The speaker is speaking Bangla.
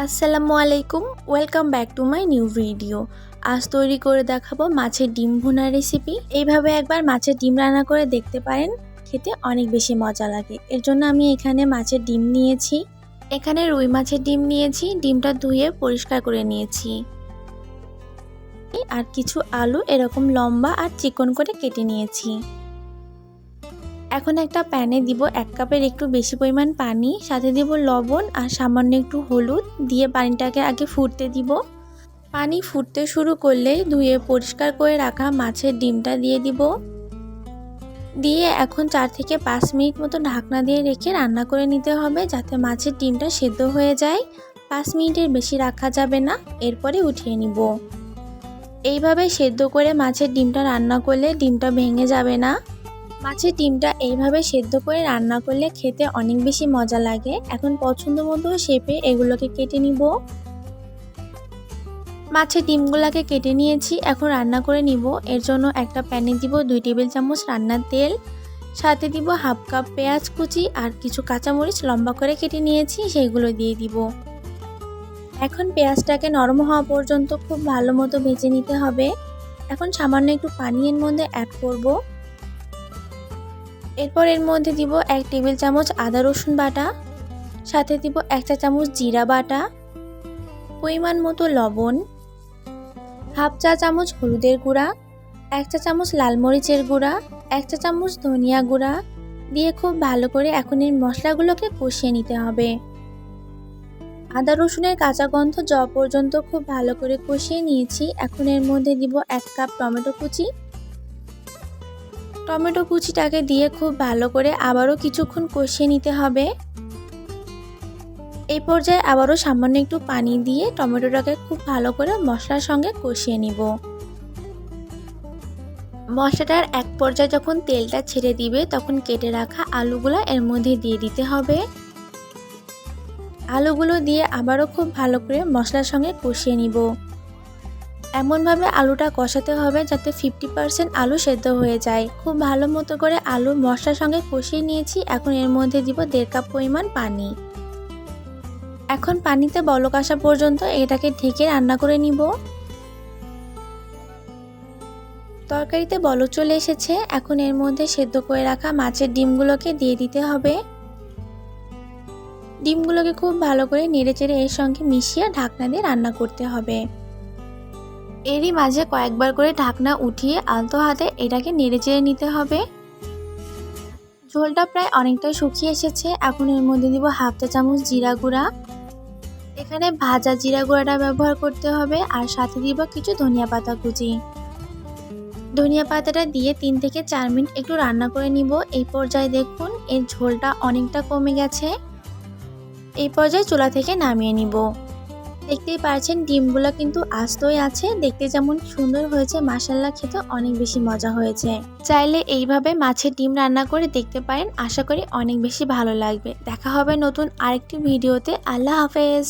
আসসালামু আলাইকুম, welcome back to my new video. আজ তৈরি করে দেখাবো মাছের ডিম ভুনা রেসিপি। এইভাবে একবার মাছের ডিম রান্না করে দেখতে পারেন, খেতে অনেক বেশি মজা লাগে। এর জন্য আমি এখানে মাছের ডিম নিয়েছি। এখানে রুই মাছের ডিম নিয়েছি, ডিমটা ধুয়ে পরিষ্কার করে নিয়েছি। আর কিছু আলু এরকম লম্বা আর চিকন করে কেটে নিয়েছি। এখন একটা প্যানে দিব 1 কাপের একটু বেশি পরিমাণ পানি, সাথে দিব লবণ আর সামান্য একটু হলুদ দিয়ে পানিটাকে আগে ফুটতে দিব। পানি ফুটতে শুরু করলে ধুয়ে পরিষ্কার করে রাখা মাছের ডিমটা দিয়ে দিব। দিয়ে এখন 4 থেকে 5 মিনিট মতো ঢাকনা দিয়ে রেখে রান্না করে নিতে হবে, যাতে মাছের ডিমটা সেদ্ধ হয়ে যায়। 5 মিনিটের বেশি রাখা যাবে না, এরপরে উঠিয়ে নিব। এইভাবে সেদ্ধ করে মাছের ডিমটা রান্না করলে ডিমটা ভেঙে যাবে না। মাছের ডিমটা এইভাবে সেদ্ধ করে রান্না করলে খেতে অনেক বেশি মজা লাগে। এখন পছন্দ মতো শেপে এগুলোকে কেটে নিব। মাছের ডিমগুলোকে কেটে নিয়েছি, এখন রান্না করে নিব। এর জন্য একটা প্যানে দিব 2 টেবিল চামচ রান্নার তেল, সাথে দিব হাফ কাপ পেঁয়াজ কুচি আর কিছু কাঁচামরিচ লম্বা করে কেটে নিয়েছি, সেইগুলো দিয়ে দিব। এখন পেঁয়াজটাকে নরম হওয়া পর্যন্ত খুব ভালো মতো ভেজে নিতে হবে। এখন সামান্য একটু পানি এর মধ্যে অ্যাড করব। এরপর এর মধ্যে দিব 1 টেবিল চামচ আদা রসুন বাটা, সাথে দিব 1 চা চামচ জিরা বাটা, পরিমাণ মতো লবণ, হাফ চা চামচ হলুদের গুঁড়া, 1 চা চামচ লাল মরিচের গুঁড়া, 1 চা চামচ ধনিয়া গুঁড়া দিয়ে খুব ভালো করে এখন এই মশলাগুলোকে কষিয়ে নিতে হবে। আদা রসুনের কাঁচা গন্ধ যাওয়া পর্যন্ত খুব ভালো করে কষিয়ে নিয়েছি। এখন এর মধ্যে দিব 1 কাপ টমেটো কুচি। টমেটো কুচিটাকে দিয়ে খুব ভালো করে আবারও কিছুক্ষণ কষিয়ে নিতে হবে। এই পর্যায়ে আবারও সামান্য একটু পানি দিয়ে টমেটোটাকে খুব ভালো করে মশলার সঙ্গে কষিয়ে নিব। মশলাটার এক পর্যায়ে যখন তেলটা ছেড়ে দিবে, তখন কেটে রাখা আলুগুলো এর মধ্যে দিয়ে দিতে হবে। আলুগুলো দিয়ে আবারও খুব ভালো করে মশলার সঙ্গে কষিয়ে নিব। এমনভাবে আলুটা কষাতে হবে যাতে 50% আলু সেদ্ধ হয়ে যায়। খুব ভালো মতো করে আলু মশলার সঙ্গে কষিয়ে নিয়েছি। এখন এর মধ্যে দিব 1.5 কাপ পরিমাণ পানি। এখন পানিতে বলক আসা পর্যন্ত এটাকে ঢেকে রান্না করে নিব। তরকারিতে বলক চলে এসেছে, এখন এর মধ্যে সেদ্ধ করে রাখা মাছের ডিমগুলোকে দিয়ে দিতে হবে। ডিমগুলোকে খুব ভালো করে নেড়েচেড়ে এর সঙ্গে মিশিয়ে ঢাকনা দিয়ে রান্না করতে হবে। এরই মাঝে কয়েকবার করে ঢাকনা উঠিয়ে আলতো হাতে এটাকে নেড়েচেড়ে নিতে হবে। ঝোলটা প্রায় অনেকটাই শুকিয়ে এসেছে। এখন এর মধ্যে দিব হাফ চা চামচ জিরা গুঁড়া। এখানে ভাজা জিরা গুঁড়াটা ব্যবহার করতে হবে, আর সাথে দিব কিছু ধনিয়া পাতা কুচি। ধনিয়া পাতাটা দিয়ে 3 থেকে 4 মিনিট একটু রান্না করে নিব। এই পর্যায়ে দেখুন এর ঝোলটা অনেকটা কমে গেছে। এই পর্যায়ে চুলা থেকে নামিয়ে নিব। দেখতেই পাচ্ছেন ডিমগুলো কিন্তু আস্তই আছে, দেখতে যেমন সুন্দর হয়েছে, মাশাআল্লাহ খেতে অনেক বেশি মজা হয়েছে। চাইলে এইভাবে মাছের ডিম রান্না করে দেখতে পারেন, আশা করি অনেক বেশি ভালো লাগবে। দেখা হবে নতুন আরেকটি ভিডিওতে। আল্লাহ হাফেজ।